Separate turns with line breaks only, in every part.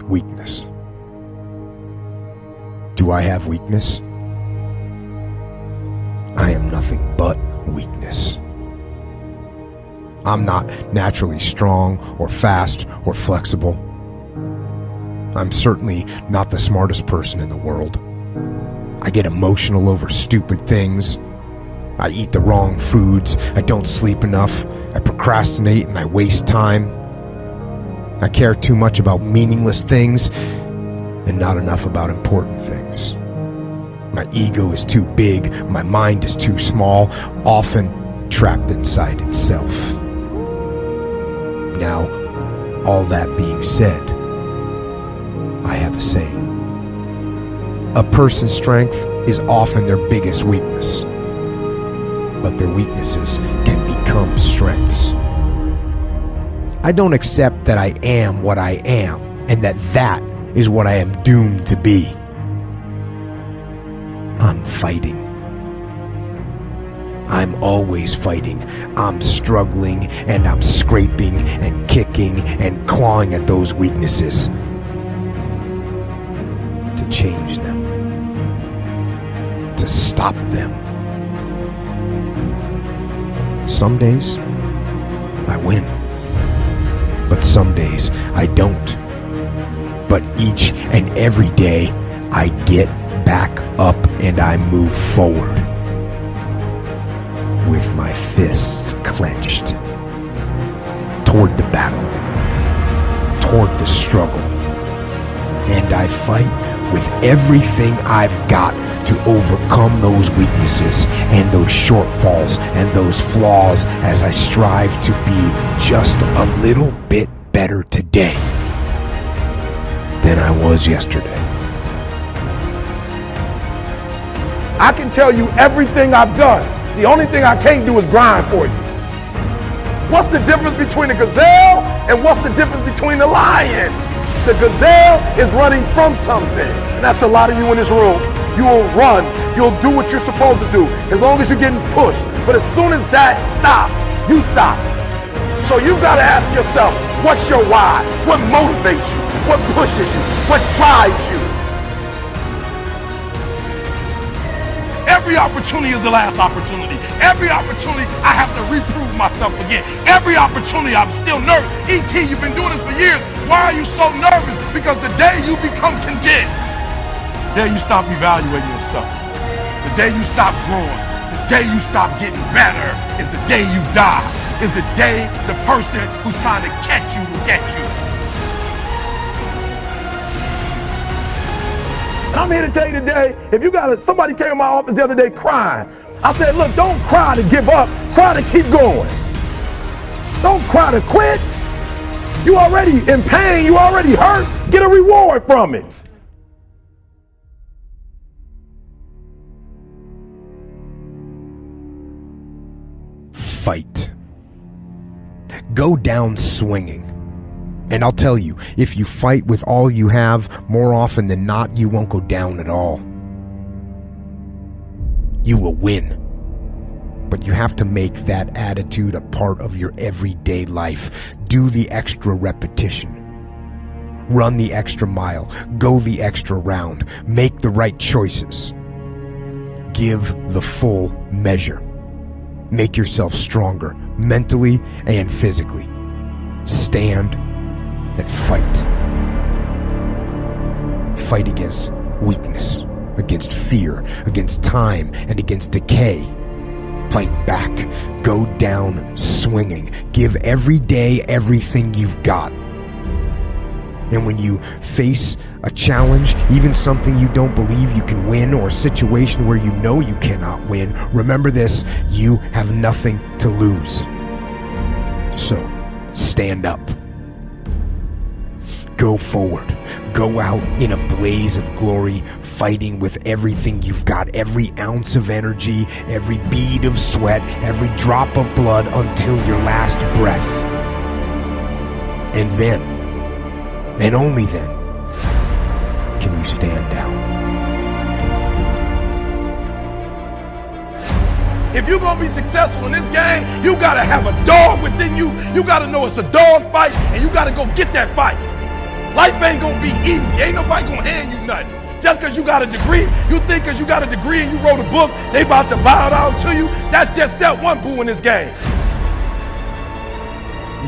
weakness. Do I have weakness? I am nothing but weakness. I'm not naturally strong or fast or flexible. I'm certainly not the smartest person in the world. I get emotional over stupid things. I eat the wrong foods. I don't sleep enough. I procrastinate and I waste time. I care too much about meaningless things and not enough about important things. My ego is too big. My mind is too small, often trapped inside itself. Now, all that being said, I have a saying. A person's strength is often their biggest weakness, but their weaknesses can become strengths. I don't accept that I am what I am, and that is what I am doomed to be. I'm fighting. I'm always fighting. I'm struggling and I'm scraping and kicking and clawing at those weaknesses to change them, to stop them. Some days I win, but some days I don't. But each and every day I get back up and I move forward with my fists clenched toward the battle, toward the struggle. And I fight with everything I've got to overcome those weaknesses and those shortfalls and those flaws as I strive to be just a little bit better today than I was yesterday.
I can tell you everything I've done. The only thing I can't do is grind for you. What's the difference between a gazelle and what's the difference between a lion? The gazelle is running from something. And that's a lot of you in this room. You will run. You'll do what you're supposed to do as long as you're getting pushed. But as soon as that stops, you stop. So you've got to ask yourself, what's your why? What motivates you? What pushes you? What drives you? Every opportunity is the last opportunity. Every opportunity I have to reprove myself again. Every opportunity I'm still nervous. E.T., you've been doing this for years. Why are you so nervous? Because the day you become content, the day you stop evaluating yourself, the day you stop growing, the day you stop getting better is the day you die. Is the day the person who's trying to catch you will get you. And I'm here to tell you today, if you got somebody came in my office the other day crying. I said, look, don't cry to give up, cry to keep going. Don't cry to quit. You already in pain, you already hurt, get a reward from it.
Fight. Go down swinging. And I'll tell you, if you fight with all you have, more often than not, you won't go down at all. You will win. But you have to make that attitude a part of your everyday life. Do the extra repetition. Run the extra mile. Go the extra round. Make the right choices. Give the full measure. Make yourself stronger, mentally and physically. Stand and fight. Fight against weakness, against fear, against time, and against decay. Fight back. Go down swinging. Give every day everything you've got. And when you face a challenge, even something you don't believe you can win, or a situation where you know you cannot win, remember this: you have nothing to lose. So, stand up. Go forward. Go out in a blaze of glory, fighting with everything you've got, every ounce of energy, every bead of sweat, every drop of blood, until your last breath. And then, and only then, can you stand down.
If you're gonna be successful in this game, you gotta have a dog within you. You gotta know it's a dog fight, and you gotta go get that fight. Life ain't gonna be easy. Ain't nobody gonna hand you nothing. Just because you got a degree, you think because you got a degree and you wrote a book, they about to bow down to you. That's just step one, boo, in this game.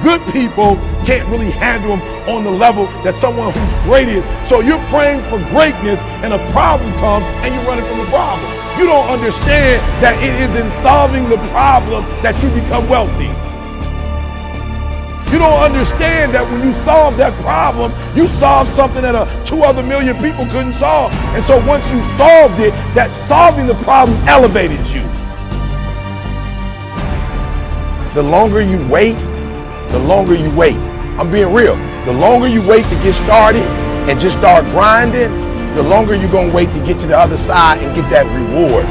Good people can't really handle them on the level that someone who's great is. So you're praying for greatness and a problem comes and you're running from the problem. You don't understand that it is in solving the problem that you become wealthy. You don't understand that when you solve that problem, you solve something that 2 other million people couldn't solve. And so once you solved it, that solving the problem elevated you. The longer you wait, the longer you wait. I'm being real. The longer you wait to get started and just start grinding, the longer you're going to wait to get to the other side and get that reward.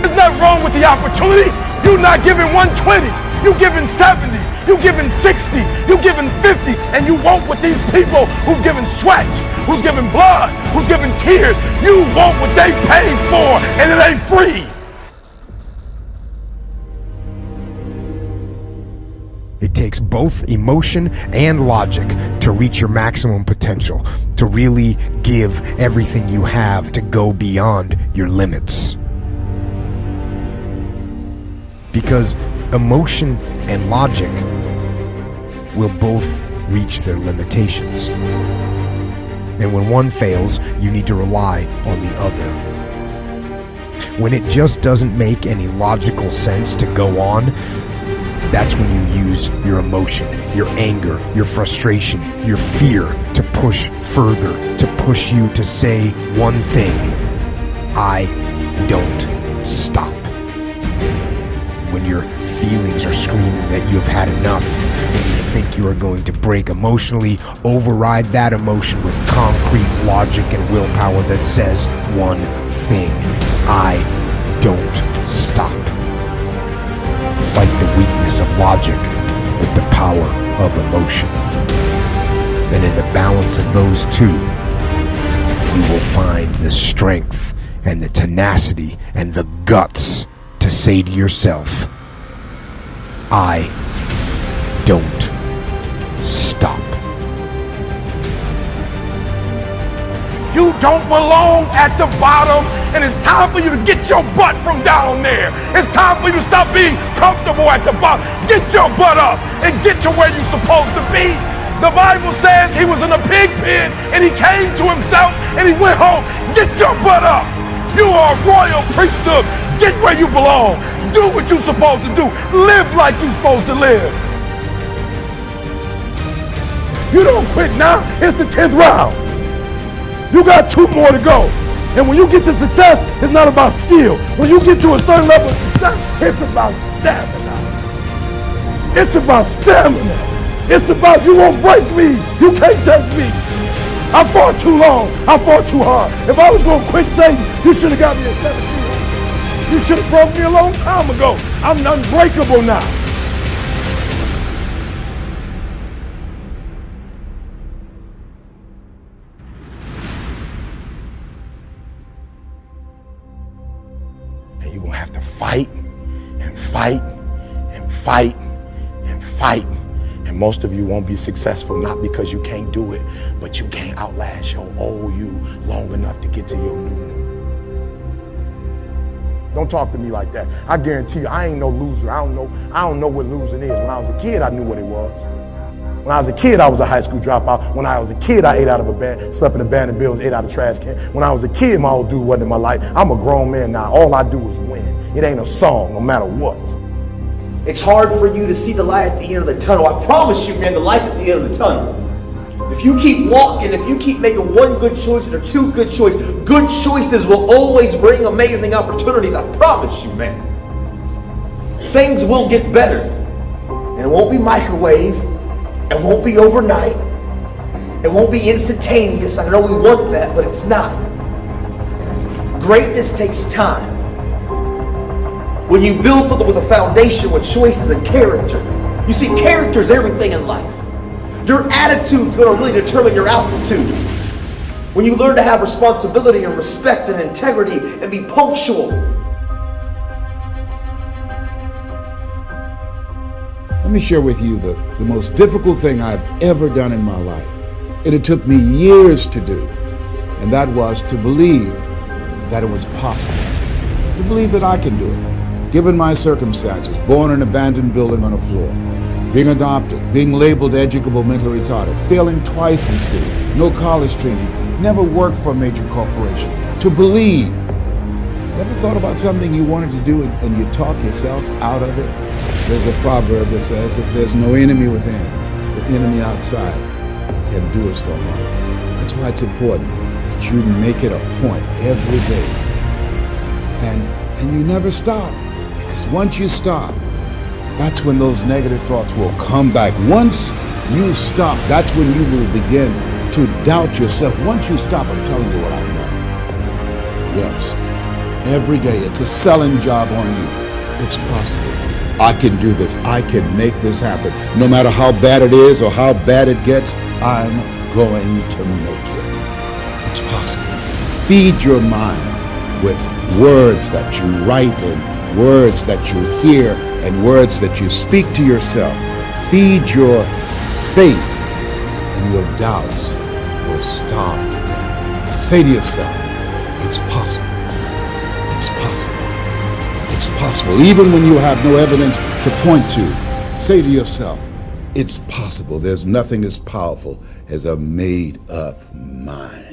There's nothing wrong with the opportunity. You're not giving 120. You're giving 70. You're giving 60. You're giving 50. And you want what these people who've given sweat, who's given blood, who's given tears, you want what they paid for, and it ain't free.
It takes both emotion and logic to reach your maximum potential, to really give everything you have, to go beyond your limits. Because emotion and logic will both reach their limitations. And when one fails, you need to rely on the other. When it just doesn't make any logical sense to go on, that's when you use your emotion, your anger, your frustration, your fear to push further, to push you to say one thing: I don't stop. When your feelings are screaming that you have had enough, when you think you are going to break emotionally, override that emotion with concrete logic and willpower that says one thing: I don't stop. Fight the weakness of logic with the power of emotion. And in the balance of those two, you will find the strength and the tenacity and the guts to say to yourself, I don't stop.
You don't belong at the bottom, and it's time for you to get your butt from down there. It's time for you to stop being comfortable at the bottom. Get your butt up and get to where you're supposed to be. The Bible says he was in a pig pen and he came to himself and he went home. Get your butt up. You are a royal priesthood. Get where you belong. Do what you're supposed to do. Live like you're supposed to live. You don't quit now. It's the 10th round. You got 2 more to go. And when you get to success, it's not about skill. When you get to a certain level of success, it's about stamina. It's about stamina. It's about you won't break me. You can't touch me. I fought too long. I fought too hard. If I was going to quit Satan, you should have got me at 17. You should have broke me a long time ago. I'm unbreakable now. And you're going to have to fight and fight and fight and fight. And most of you won't be successful, not because you can't do it, but you can't outlast your old you long enough to get to your new. Don't talk to me like that. I guarantee you, I ain't no loser. I don't know what losing is. When I was a kid, I knew what it was. When I was a kid, I was a high school dropout. When I was a kid, I ate out of a bed, slept in abandoned buildings, ate out of trash can. When I was a kid, my old dude wasn't in my life. I'm a grown man now. All I do is win. It ain't a song, no matter what.
It's hard for you to see the light at the end of the tunnel. I promise you, man, the light's at the end of the tunnel. If you keep walking, if you keep making one good choice or 2 good choices will always bring amazing opportunities. I promise you, man. Things will get better. And it won't be microwave. It won't be overnight. It won't be instantaneous. I know we want that, but it's not. Greatness takes time. When you build something with a foundation with choices and character, you see, character is everything in life. Your attitude's going to really determine your altitude. When you learn to have responsibility and respect and integrity and be punctual.
Let me share with you the most difficult thing I've ever done in my life And it took me years to do. And that was to believe that it was possible. To believe that I can do it. Given my circumstances, born in an abandoned building on a floor, being adopted, being labeled educable mentally retarded, failing twice in school, no college training, never worked for a major corporation. To believe. Ever thought about something you wanted to do and you talk yourself out of it? There's a proverb that says, if there's no enemy within, the enemy outside can do us no harm. That's why it's important that you make it a point every day. And you never stop. Because once you stop, that's when those negative thoughts will come back. Once you stop, that's when you will begin to doubt yourself. Once you stop, I'm telling you what I know. Yes, every day it's a selling job on you. It's possible. I can do this. I can make this happen. No matter how bad it is or how bad it gets, I'm going to make it. It's possible. Feed your mind with words that you write and words that you hear and words that you speak to yourself. Feed your faith and your doubts will starve to death. Say to yourself, it's possible. It's possible. It's possible. Even when you have no evidence to point to, say to yourself, it's possible. There's nothing as powerful as a made-up mind.